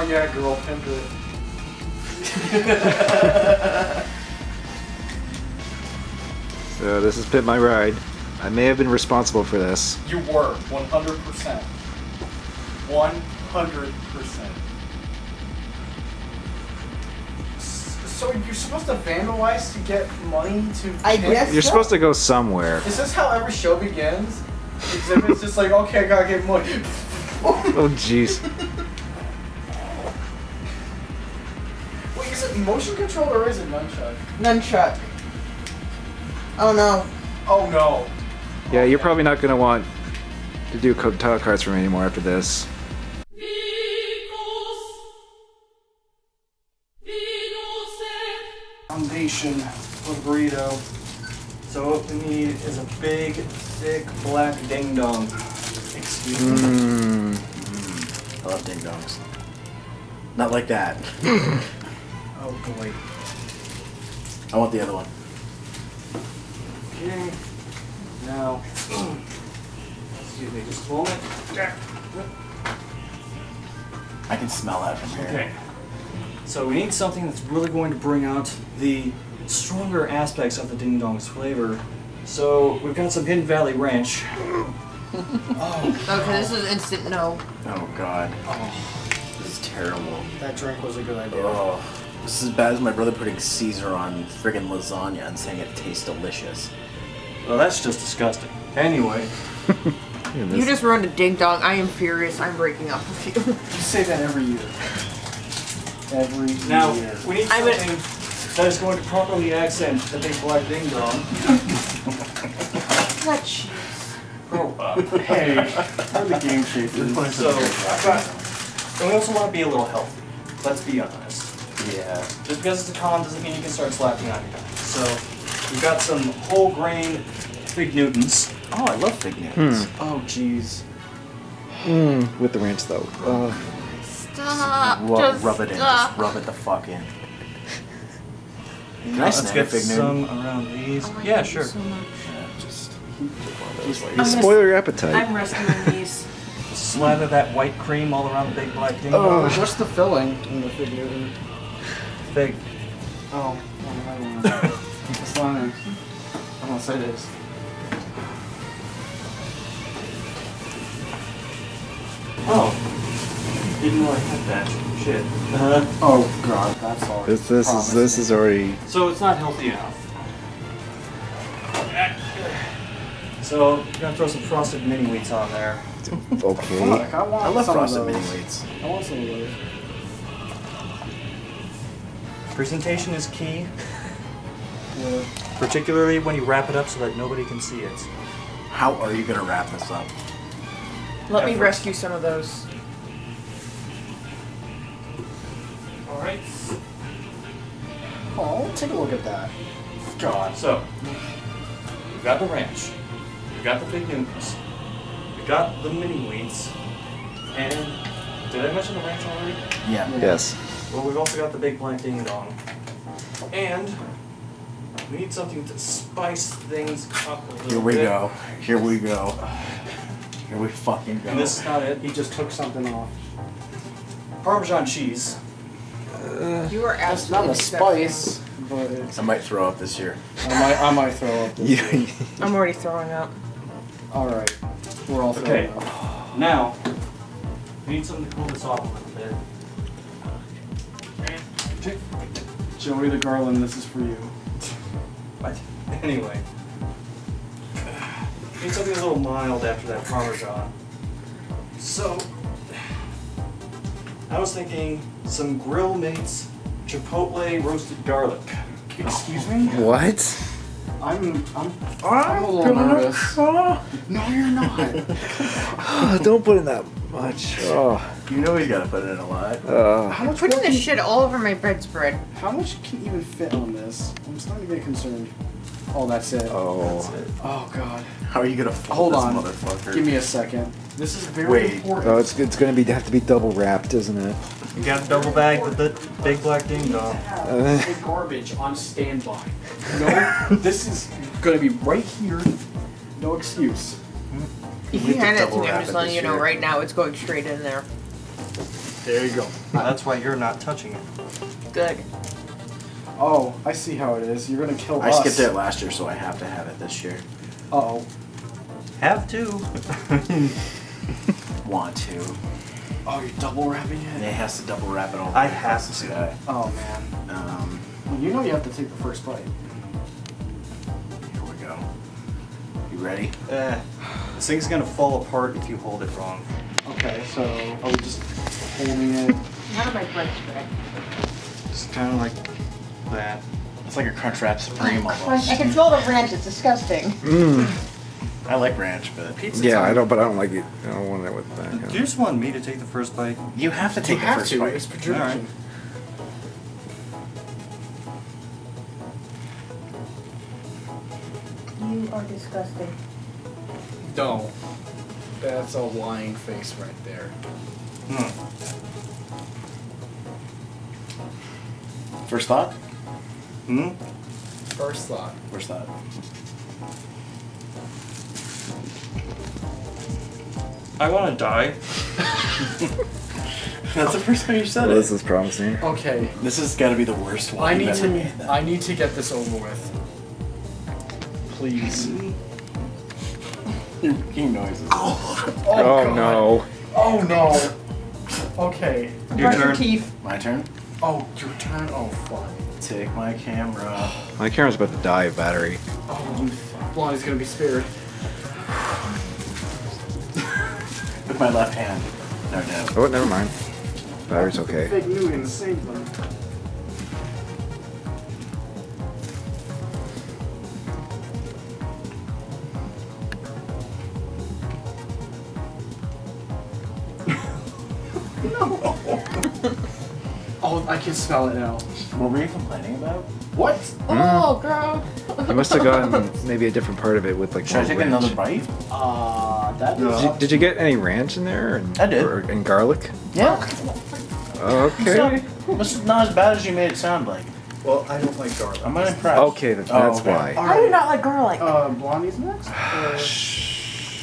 Oh yeah, girl, pimp it. So this is Pit My Ride. I may have been responsible for this. You were 100%. 100%. So you're supposed to vandalize to get money to? I guess You're supposed to go somewhere. Is this how every show begins? Except it's just like, okay, I gotta get money. Oh jeez. Wait, is it motion control or is it nunchuck? Nunchuck. Oh no. Oh no. Yeah, you're probably not gonna want to do title cards for me anymore after this. Foundation for burrito. So what we need is a big, thick, black ding dong. Excuse me. I love ding dongs. Not like that. Oh boy. I want the other one. Okay. Now, excuse me, just a moment. I can smell that from here. Okay. So we need something that's really going to bring out the stronger aspects of the ding dong's flavor. So we've got some Hidden Valley Ranch. Oh. Okay, this is instant no. Oh god. Oh, this is terrible. That drink was a good idea. Oh, this is as bad as my brother putting Caesar on friggin' lasagna and saying it tastes delicious. Well, that's just disgusting. Anyway. You just ruined a ding dong. I am furious. I'm breaking up with you. You say that every year. Every now, year. We need something that is going to properly accent the big black ding dong. That cheese. Grow up. Hey, we're the game chasers. So, and we also want to be a little healthy. Let's be honest. Yeah. Just because it's a con doesn't mean you can start slapping on your guy. So, we've got some whole grain Fig Newtons. Oh, I love Fig Newtons. Oh, jeez. With the ranch though. Stop. Rub it in. Just rub it the fuck in. Can I Let's snag get a Fig some Newton? around these. Oh, yeah, sure. So much. Yeah, just You spoil your appetite. I'm rescuing these. Slather that white cream all around the big black ding Oh. dong. What's the filling in the Fig Newton? Fig. Oh, I don't know. It's fine. I don't say this. Oh. Didn't know I had that. Shit. Oh god, that's all. This is already. So it's not healthy enough. So you're gonna throw some frosted mini wheats on there. Okay. Fuck, I love frosted mini wheats. I want some of those. Presentation is key. Yeah. Particularly when you wrap it up so that nobody can see it. How are you gonna wrap this up? Let me rescue some of those. Alright. Oh, take a look at that. God. So, we've got the ranch. We've got the Fig Newtons. We've got the mini wheats. And did I mention the ranch already? Yeah. Yes. Well, we've also got the big black ding dong. And we need something to spice things up a little Here we bit. go. Here we go. Here we fucking go. And this is not it. He just took something off. Parmesan cheese. You are That's not absolutely a spice, but I might throw up this year. I might throw up. This year. I'm already throwing up. All right, we're all throwing Okay. up. Now, we need something to cool this off a little bit. Joey the Garland, this is for you. What? Anyway. Need something a little mild after that Parmesan. So, I was thinking some Grill Mates Chipotle roasted garlic. Excuse me? What? I'm a little nervous. No, you're not. Don't put in that much. Oh. You know you gotta put it in a lot. How much Putting more this can, shit all over my bedspread. How much can even fit on this? I'm starting to get concerned. Oh, that's it. Oh. That's it. Oh God. How are you gonna Hold fold this on. motherfucker? Give me a second. This is very Wait. important. Oh, it's gonna be have to be double wrapped, isn't it? You got double bagged with the big black ding dong. Have garbage on standby. No, this is gonna be right here. No excuse. If We you have hand to it to me, double I'm wrap just it letting this you know year. right now it's going straight in there. There you go. That's why you're not touching it. Good. Oh, I see how it is. You're gonna kill I us. skipped it last year, so I have to have it this year. Uh-oh. Have to. Want to. Oh, you're double wrapping it? It has to double wrap it all. I have to see that. Oh, man. Well, you know you have to take the first bite. Here we go. You ready? This thing's gonna fall apart if you hold it wrong. Okay, so are we just holding it? How do my bread spread? Just kind of like that. It's like a Crunchwrap Supreme almost. I can smell the ranch. It's disgusting. I like ranch, but pizza. Yeah, I don't, but I don't like it. I don't want it with that. Do you just want me to take the first bite? You have to take the first bite. It's projection. You are disgusting. No. That's a lying face right there. First thought? First thought. First thought. I want to die. That's the first time you said Well, it. this is promising. Okay. This has got to be the worst one. I you've need ever to. made, then. I need to get this over with. Please. You're making noises. Oh Oh no. Oh no. Okay. Your Brush your turn. teeth. My turn. Oh, your turn. Oh fuck. Take my camera. My camera's about to die of battery. Oh, Blondie's gonna be spared. With my left hand. No doubt. Oh, never mind. Battery's okay. Fake news and save them. Oh, I can smell it now. What were you complaining about? What? Oh, girl. You must have gotten maybe a different part of it with like Should I more take ranch. another bite? That Did you get any ranch in there? And, I did. And garlic? Yeah. Okay. This is not as bad as you made it sound like. Well, I don't like garlic. I'm unimpressed. Okay, that's okay. why. I do not like garlic. Blondie's next?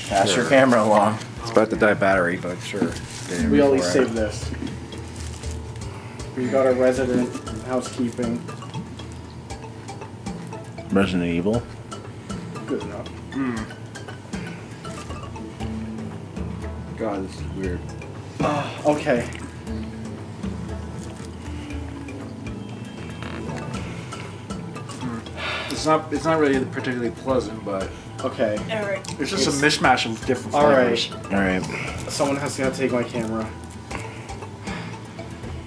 Pass your camera along. It's about to die battery, but sure. We always save this. We got our resident housekeeping. Resident Evil. Good enough. God, this is weird. Okay. It's not really particularly pleasant, but Okay. Alright. it's just a mishmash of different All flavors. right. Alright. Someone has to take my camera.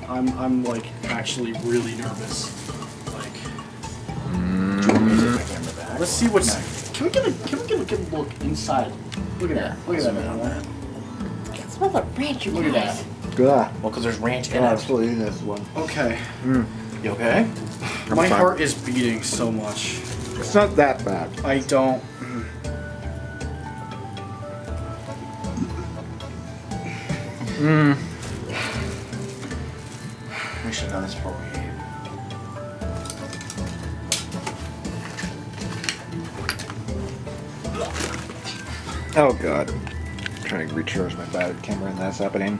I'm like actually really nervous. Like, let's see what's. Can we get a good look inside? Look at that. Look at that, man. I can smell the ranch, you Look at guys. that. Good. Well, because there's ranch in I'm it. still eating this one. Okay. You okay? My fine. heart is beating so much. It's not that bad. I don't. We should have done this before we ate. Oh god. I'm trying to recharge my battered camera and that's happening.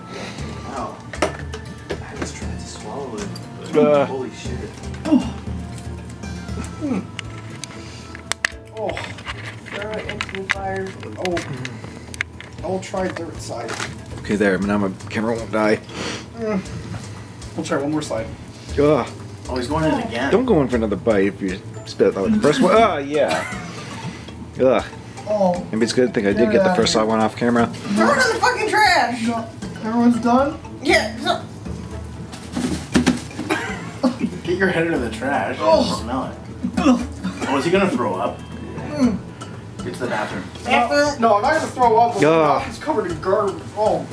Wow. I was trying to swallow it. Holy shit. Oh. Alright, into fire. Oh. I'll try dirt side. Okay, there. Now my camera won't die. We'll try one more side. Ugh. Oh, he's going in it again. Don't go in for another bite if you spit out the first one. Ah, yeah. Ugh. Oh. Maybe it's a good thing I did get the first one off camera. Throw it in the fucking trash! Everyone's done? Yeah. So Get your head into the trash. Oh. Smell it. Oh, is he gonna throw up? Get to the bathroom. No, I'm not gonna throw up. Ugh. It's covered in garbage. Oh.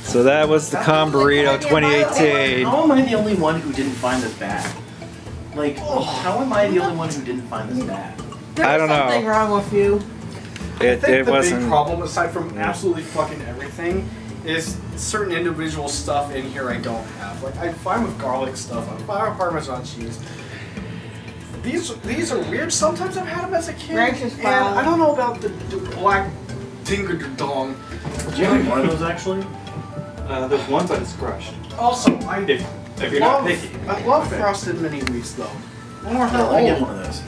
So that was the Con Burrito 2018. How am I the only one who didn't find this bad? Like, how am I the only one who didn't find this bad? there's I don't know. something wrong with you. It the wasn't. big problem, aside from absolutely fucking everything, is certain individual stuff in here I don't have. Like, I'm fine with garlic stuff. I'm fine with Parmesan cheese. These are weird. Sometimes I've had them as a kid. Ranch is and foul. I don't know about the black dinger dong. Do you have any more of those actually? There's one, but it's crushed. Also, If you're not picky. I love frosted mini wheats though. One more I get one of those.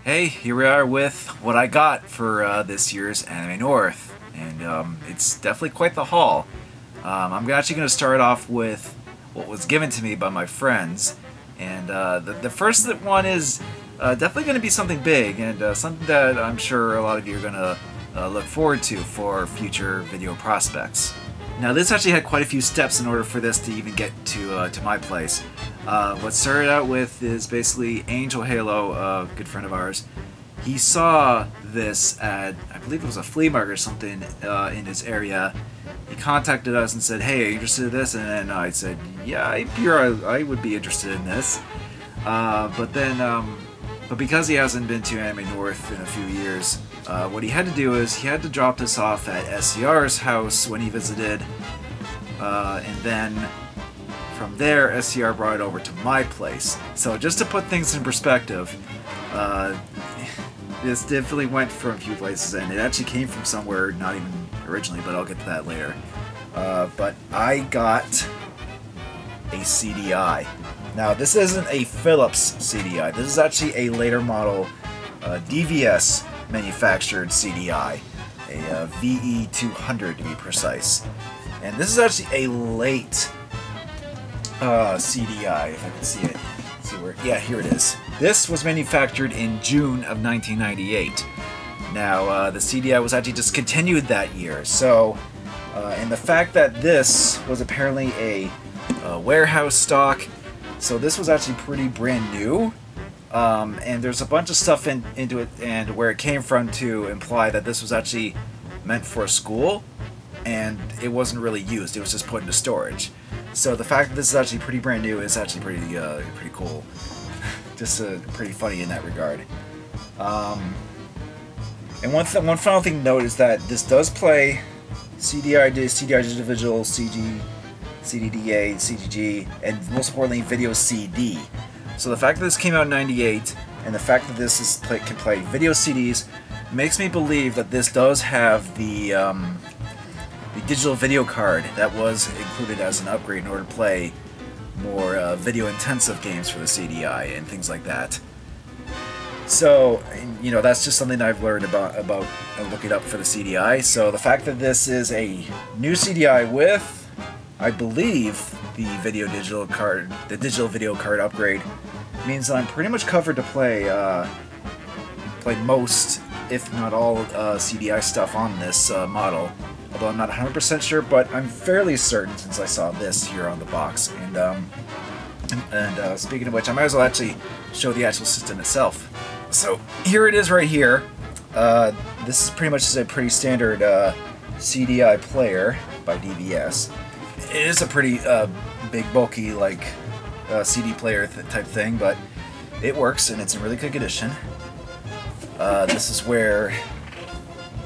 Hey, here we are with what I got for this year's Anime North, and it's definitely quite the haul. I'm actually going to start off with what was given to me by my friends, and the first one is definitely going to be something big, and something that I'm sure a lot of you are going to look forward to for future video prospects. Now, this actually had quite a few steps in order for this to even get to my place. What started out with is basically Angel Halo, a good friend of ours. He saw this at, I believe it was a flea market or something in his area. He contacted us and said, "Hey, are you interested in this?" And then I said, "Yeah, I would be interested in this." But because he hasn't been to Anime North in a few years, what he had to do is he had to drop this off at SCR's house when he visited, and then from there, SCR brought it over to my place. So just to put things in perspective, this definitely went from a few places, and it actually came from somewhere not even originally, but I'll get to that later. But I got a CDI. Now, this isn't a Philips CDI. This is actually a later model DVS manufactured CDI, a VE200 to be precise. And this is actually a late CDI, if I can see it. Let's see where? Yeah, here it is. This was manufactured in June of 1998. Now, the CDI was actually discontinued that year, so, and the fact that this was apparently a warehouse stock, so this was actually pretty brand new, and there's a bunch of stuff into it and where it came from to imply that this was actually meant for a school, and it wasn't really used, it was just put into storage. So the fact that this is actually pretty brand new is actually pretty cool. Just pretty funny in that regard. And one final thing to note is that this does play CDI digital, CG, CDDA, CGG, and most importantly, video CD. So the fact that this came out in '98 and the fact that this can play video CDs makes me believe that this does have the digital video card that was included as an upgrade in order to play more video-intensive games for the CDI and things like that. So, you know, that's just something I've learned about looking up for the CDI. So the fact that this is a new CDI with, I believe, the digital video card upgrade, means that I'm pretty much covered to play most, if not all, CDI stuff on this model. Although I'm not 100% sure, but I'm fairly certain since I saw this here on the box. And speaking of which, I might as well actually show the actual system itself. So here it is right here. This is pretty much just a pretty standard CDI player by DVS. It is a pretty big, bulky, like CD player type thing, but it works and it's in really good condition. This is where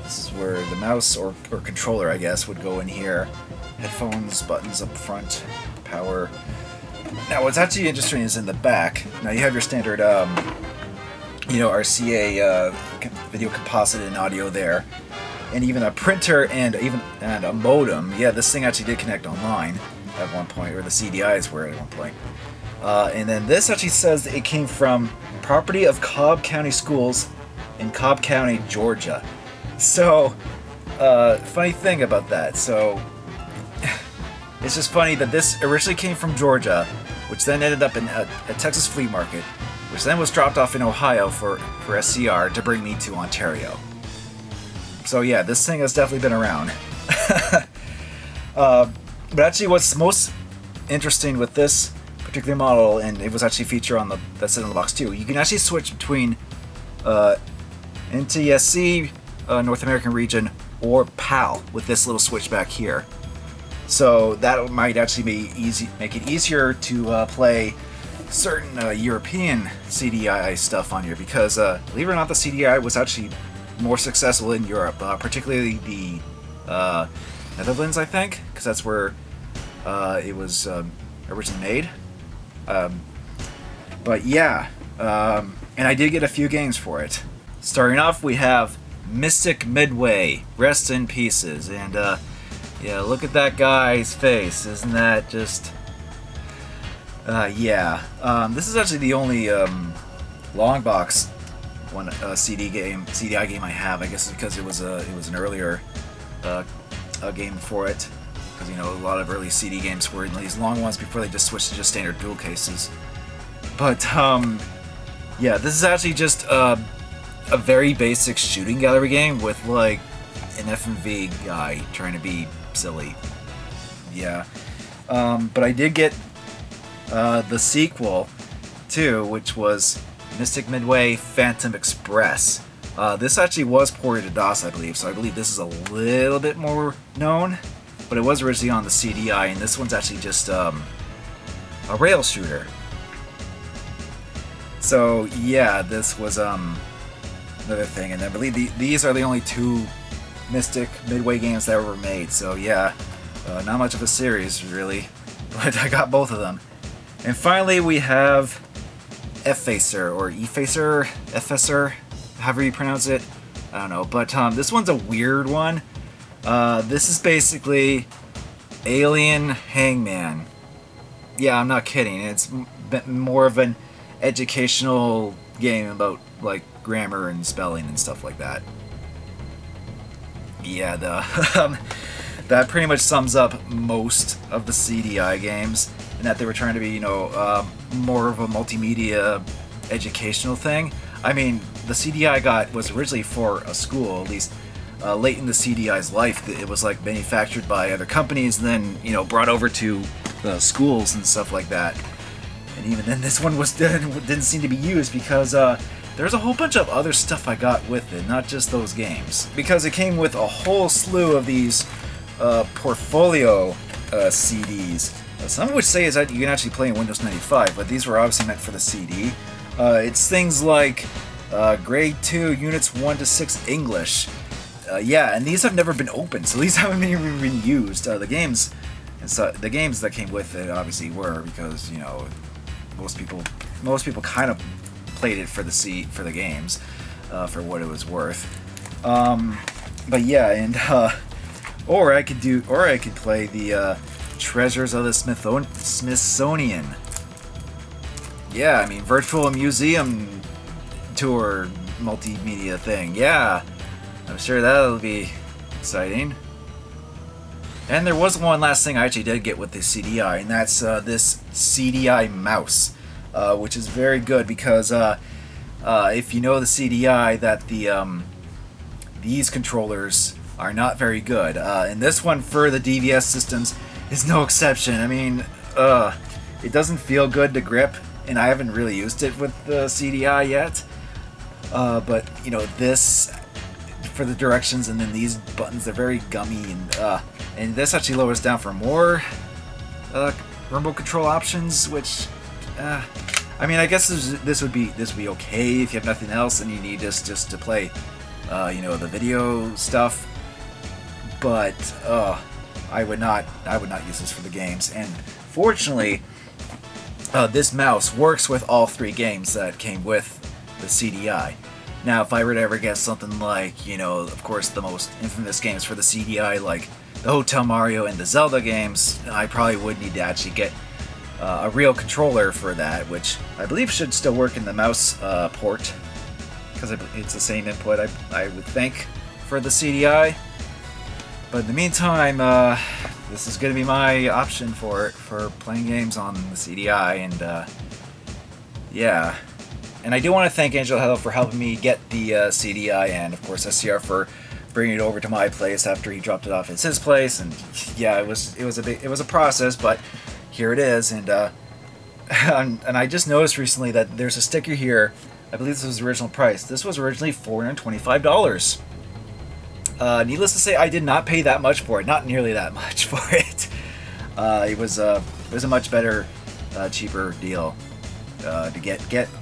the mouse or controller, I guess, would go in here. Headphones, buttons up front, power. Now, what's actually interesting is in the back. Now, you have your standard, you know, RCA video composite and audio there, and even a printer and a modem. Yeah, this thing actually did connect online at one point, or the CDIs were at one point. And then this actually says that it came from property of Cobb County Schools in Cobb County, Georgia. So, funny thing about that. So, it's just funny that this originally came from Georgia, which then ended up in a Texas flea market, which then was dropped off in Ohio for SCR to bring me to Ontario. So yeah, this thing has definitely been around. But actually what's most interesting with this particular model, and it was actually featured on that's in the box too, you can actually switch between NTSC, North American region, or PAL with this little switch back here. So that might actually make it easier to play certain European CDI stuff on here, because believe it or not, the CDI was actually more successful in Europe, particularly the Netherlands, I think, because that's where it was originally made. But yeah, and I did get a few games for it. Starting off, we have Mystic Midway, rest in pieces. And yeah, look at that guy's face. Isn't that just... yeah. This is actually the only long box CDI game I have. I guess because it was an earlier game for it. Because, you know, a lot of early CD games were in these long ones before they just switched to just standard dual cases. But, yeah, this is actually just a very basic shooting gallery game with, like, an FMV guy trying to be silly. Yeah. But I did get the sequel, too, which was Mystic Midway Phantom Express. This actually was ported to DOS, I believe, so I believe this is a little bit more known. But it was originally on the CDI, and this one's actually just a rail shooter. So yeah, this was another thing, and I believe these are the only 2 Mystic Midway games that were made. So yeah, not much of a series really, but I got both of them. And finally, we have Effacer or Effacer, Effacer, however you pronounce it. I don't know, but this one's a weird one. This is basically Alien Hangman. Yeah, I'm not kidding. It's more of an educational game about, like, grammar and spelling and stuff like that. Yeah, that pretty much sums up most of the CDI games, in that they were trying to be, you know, more of a multimedia educational thing. I mean, the CDI was originally for a school, at least late in the CDI's life. It was like manufactured by other companies and then, you know, brought over to the schools and stuff like that. And even then, this one didn't seem to be used because there's a whole bunch of other stuff I got with it, not just those games. Because it came with a whole slew of these portfolio CDs. Some of which say is that you can actually play in Windows 95, but these were obviously meant for the CD. It's things like Grade 2, Units 1 to 6 English. Yeah, and these have never been opened, so these haven't even been used. The games that came with it obviously were, because, you know, most people kind of played it for the games, for what it was worth. But yeah, and or I could play the Treasures of the Smithsonian. Yeah, I mean, virtual museum tour multimedia thing. Yeah, I'm sure that'll be exciting. And there was one last thing I actually did get with the CDI, and that's this CDI mouse, which is very good because if you know the CDI, that these controllers are not very good, and this one for the DVS systems is no exception. I mean, it doesn't feel good to grip, and I haven't really used it with the CDI yet. But you know, this for the directions, and then these buttons, they're very gummy, and this actually lowers down for more remote control options, which I mean, I guess this would be okay if you have nothing else and you need this just to play you know, the video stuff. But I would not use this for the games. And fortunately, this mouse works with all 3 games that came with the CDI. Now, if I were to ever get something like, you know, of course, the most infamous games for the CDI, like the Hotel Mario and the Zelda games, I probably would need to actually get a real controller for that, which I believe should still work in the mouse port, because it's the same input, I would think, for the CDI. But in the meantime, this is going to be my option for playing games on the CDI, and yeah. And I do want to thank Angel Hello for helping me get the CDI, and of course SCR for bringing it over to my place after he dropped it off at his place. And yeah, it was a process, but here it is. And and I just noticed recently that there's a sticker here. I believe this was the original price. This was originally $425. Needless to say, I did not pay that much for it. Not nearly that much for it. It was a much better, cheaper deal to get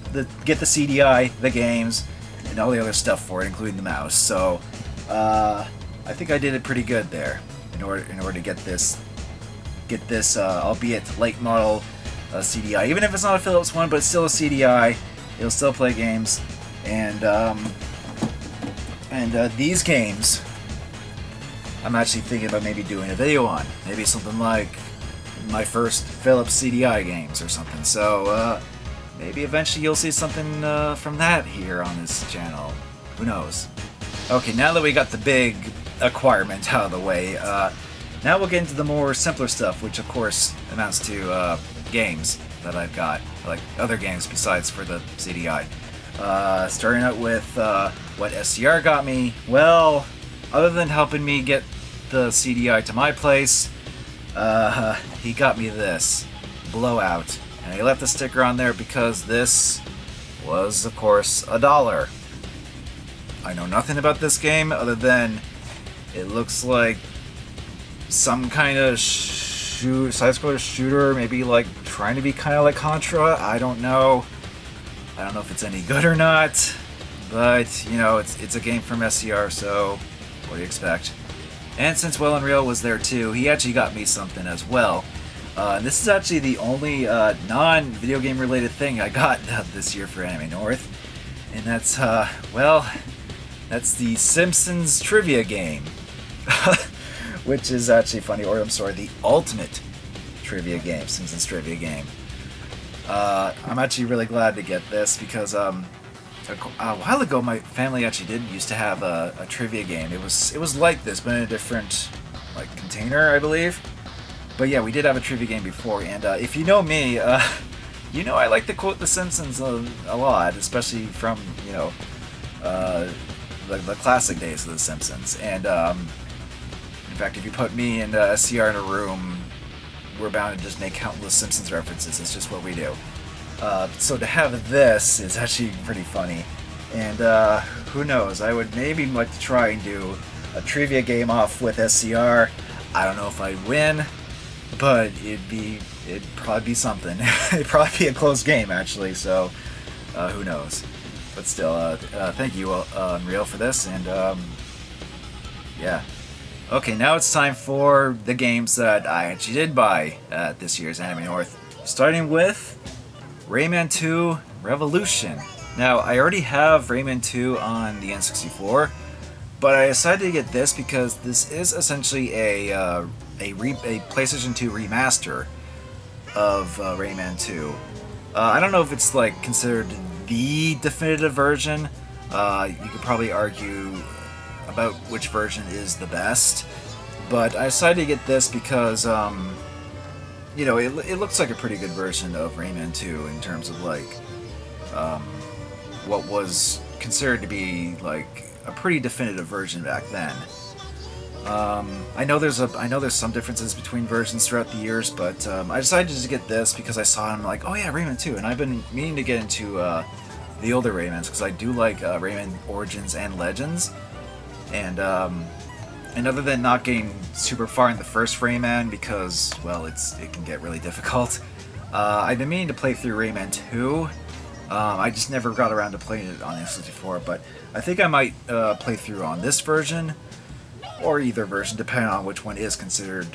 the CDI, the games, and all the other stuff for it, including the mouse. So I think I did it pretty good there in order to get this albeit late model CDI. Even if it's not a Philips one, but it's still a CDI. It'll still play games, and And these games, I'm actually thinking about maybe doing a video on. Maybe something like my first Philips CDI games or something. So maybe eventually you'll see something from that here on this channel. Who knows? Okay, now that we got the big acquirement out of the way, now we'll get into the more simpler stuff, which of course amounts to games that I've got, like other games besides for the CDI. Starting out with what SCR got me. Well, other than helping me get the CDI to my place, he got me this Blowout, and he left the sticker on there because this was, of course, $1. I know nothing about this game other than it looks like some kind of side-scroller shooter, maybe like trying to be kind of like Contra. I don't know. I don't know if it's any good or not, but you know, it's a game from SCR, so what do you expect? And since Well and Real was there too, he actually got me something as well. This is actually the only non-video game related thing I got this year for Anime North, and that's well, that's the Simpsons trivia game. Which is actually funny, or I'm sorry, the ultimate trivia game, Simpsons trivia game. I'm actually really glad to get this because a while ago my family actually did used to have a trivia game. It was like this, but in a different like container, I believe. But yeah, we did have a trivia game before, and if you know me, you know I like to quote The Simpsons a lot, especially from, you know, the classic days of The Simpsons. And in fact, if you put me and SCR in a room, we're bound to just make countless Simpsons references. It's just what we do. So to have this is actually pretty funny. And who knows, I would maybe like to try and do a trivia game off with SCR. I don't know if I'd win, but it'd probably be something. It'd probably be a close game, actually, so who knows. But still, thank you, Unreal, for this, and yeah. Okay, now it's time for the games that I actually did buy at this year's Anime North. Starting with Rayman 2 Revolution. Now, I already have Rayman 2 on the N64, but I decided to get this because this is essentially a PlayStation 2 remaster of Rayman 2. I don't know if it's like considered the definitive version. You could probably argue about which version is the best, but I decided to get this because you know, it looks like a pretty good version of Rayman 2 in terms of like what was considered to be like a pretty definitive version back then. I know there's some differences between versions throughout the years, but I decided to get this because I saw it and I'm like, oh yeah, Rayman 2, and I've been meaning to get into the older Raymans because I do like Rayman Origins and Legends. And other than not getting super far in the first Rayman because, well, it can get really difficult, I've been meaning to play through Rayman 2. I just never got around to playing it on N64, but I think I might play through on this version, or either version, depending on which one is considered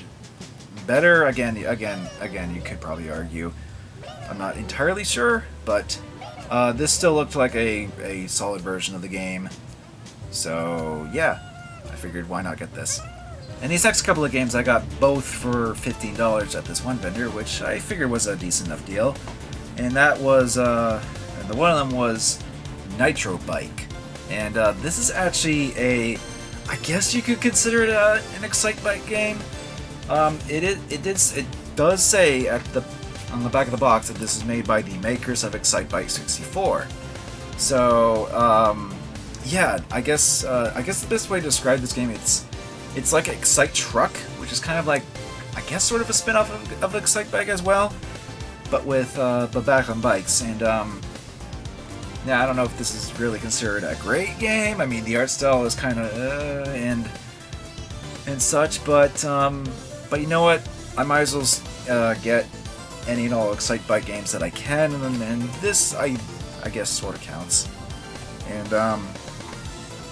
better. Again, you could probably argue. I'm not entirely sure, but this still looked like a solid version of the game. So yeah, I figured why not get this. And these next couple of games I got both for $15 at this one vendor, which I figured was a decent enough deal. And that was, and one of them was Nitro Bike. And this is actually I guess you could consider it an Excitebike game. It does say on the back of the box that this is made by the makers of Excitebike 64. So yeah, I guess the best way to describe this game, it's like Excite Truck, which is kind of like, I guess, sort of a spin-off of Excitebike as well, but back on bikes. And yeah, I don't know if this is really considered a great game. I mean, the art style is kind of and such, but you know what? I might as well get any and all Excitebike games that I can, and this I guess sort of counts.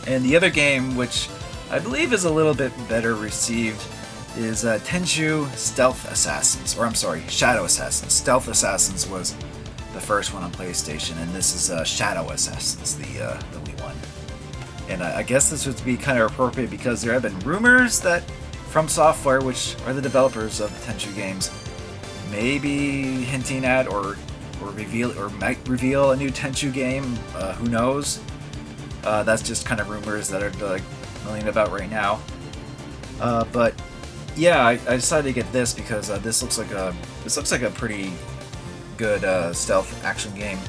And the other game, which I believe is a little bit better received, is Tenchu Stealth Assassins, or I'm sorry, Shadow Assassins. Stealth Assassins was the first one on PlayStation, and this is Shadow Assassins, the Wii one. And I guess this would be kind of appropriate because there have been rumors that From Software, which are the developers of the Tenchu games, may be hinting at or might reveal a new Tenchu game. Who knows? That's just kind of rumors that are like milling about right now. But yeah, I decided to get this because this looks like a pretty good stealth action game.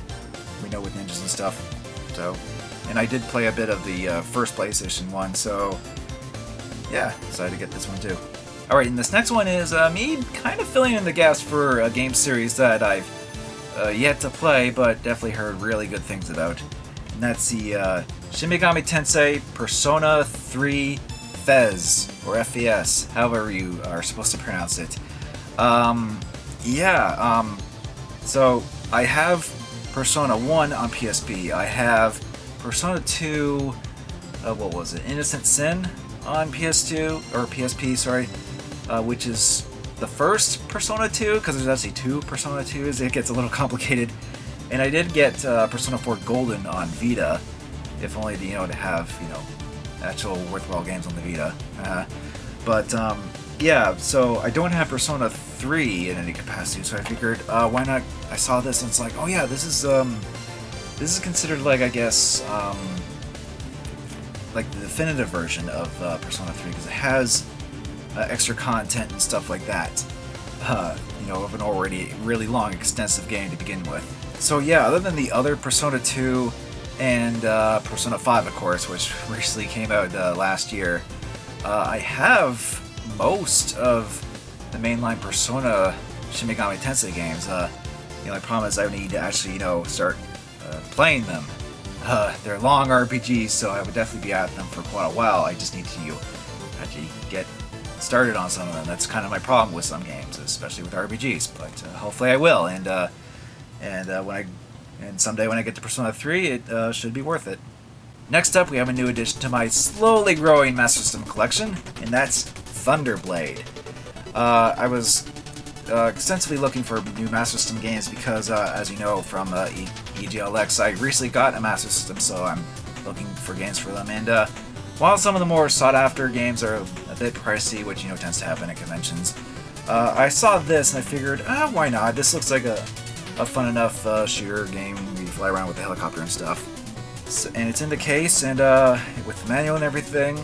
We know with ninjas and stuff. So, and I did play a bit of the first PlayStation one, so yeah, decided to get this one too. Alright, and this next one is me kind of filling in the gaps for a game series that I've yet to play, but definitely heard really good things about. And that's the Shin Megami Tensei Persona 3 FES, or FES, however you are supposed to pronounce it. So I have Persona 1 on PSP. I have Persona 2, what was it, Innocent Sin on PS2, or PSP, sorry, which is the first Persona 2, because there's actually two Persona 2s, it gets a little complicated. And I did get Persona 4 Golden on Vita, if only to, to have, actual worthwhile games on the Vita. Yeah, so I don't have Persona 3 in any capacity, so I figured, why not? I saw this and it's like, oh yeah, this is considered like, I guess, like the definitive version of Persona 3, because it has extra content and stuff like that, of an already really long, extensive game to begin with. So yeah, other than the other Persona 2 and Persona 5, of course, which recently came out last year, I have most of the mainline Persona Shin Megami Tensei games. The problem is I need to actually, start playing them. They're long RPGs, so I would definitely be at them for quite a while. I just need to actually get started on some of them. That's kind of my problem with some games, especially with RPGs. But hopefully I will, and someday when I get to Persona 3, it should be worth it. Next up, we have a new addition to my slowly growing Master System collection, and that's Thunderblade. I was extensively looking for new Master System games because, as you know from EGLX, I recently got a Master System, so I'm looking for games for them. And while some of the more sought-after games are a bit pricey, which tends to happen at conventions, I saw this and I figured, why not? This looks like a fun enough shooter game where you fly around with the helicopter and stuff. So, and it's in the case, and with the manual and everything,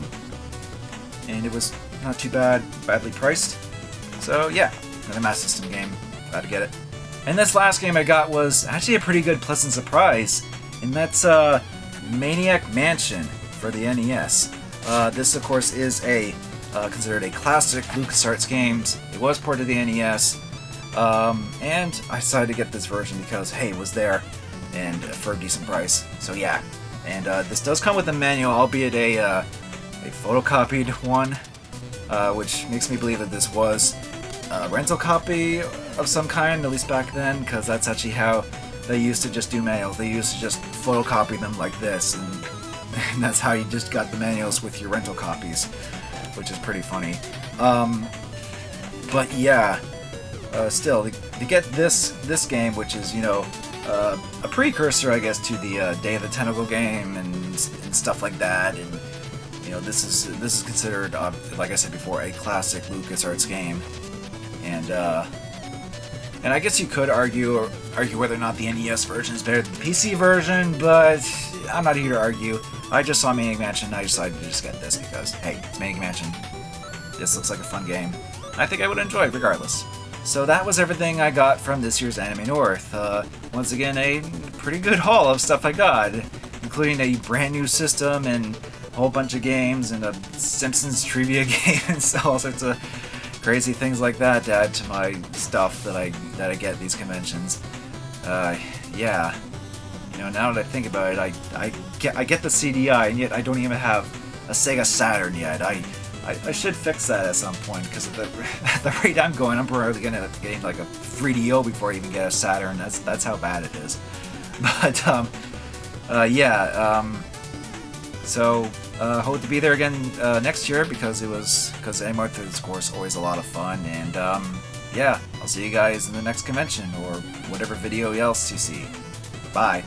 and it was not too badly priced. So yeah, another Master System game, glad to get it. And this last game I got was actually a pretty good pleasant surprise, and that's Maniac Mansion for the NES. This of course is considered a classic LucasArts games. It was ported to the NES, and I decided to get this version because hey, it was there, and for a decent price. So yeah, and this does come with a manual, albeit a photocopied one, which makes me believe that this was a rental copy of some kind, at least back then, because that's actually how they used to just do manuals. They used to just photocopy them like this, and that's how you just got the manuals with your rental copies, which is pretty funny. But yeah, still, to get this game, which is, a precursor, I guess, to the Day of the Tentacle game and stuff like that, and this is considered, like I said before, a classic LucasArts game, and I guess you could argue whether or not the NES version is better than the PC version, but I'm not here to argue. I just saw Maniac Mansion and I decided to just get this because, hey, it's Maniac Mansion. This looks like a fun game. I think I would enjoy it regardless. So that was everything I got from this year's Anime North. Once again, a pretty good haul of stuff I got, including a brand new system and a whole bunch of games and a Simpsons trivia game and all sorts of crazy things like that to add to my stuff that I get at these conventions. Yeah, now that I think about it, I get the CDI, and yet I don't even have a Sega Saturn yet. I should fix that at some point, because at the rate I'm going, I'm probably gonna get like a 3DO before I even get a Saturn. That's how bad it is. But so hope to be there again next year because Anime North is of course always a lot of fun, and yeah, I'll see you guys in the next convention or whatever video else you see. Bye.